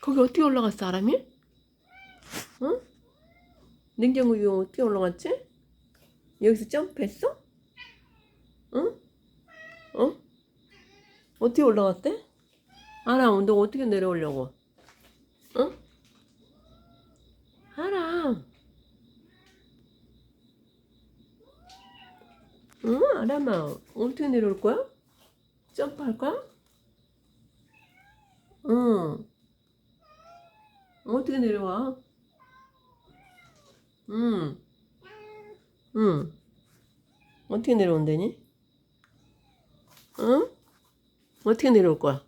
거기 어떻게 올라갔어, 사람이? 응? 냉장고 위에 어떻게 올라갔지? 여기서 점프했어? 응? 어? 어떻게 올라갔대? 아람, 너 어떻게 내려오려고? 응? 아람, 응? 아람아, 어떻게 내려올 거야? 점프할 거야? 응. 어떻게 내려와? 응. 응. 어떻게 내려온다니? 응? 어떻게 내려올 거야?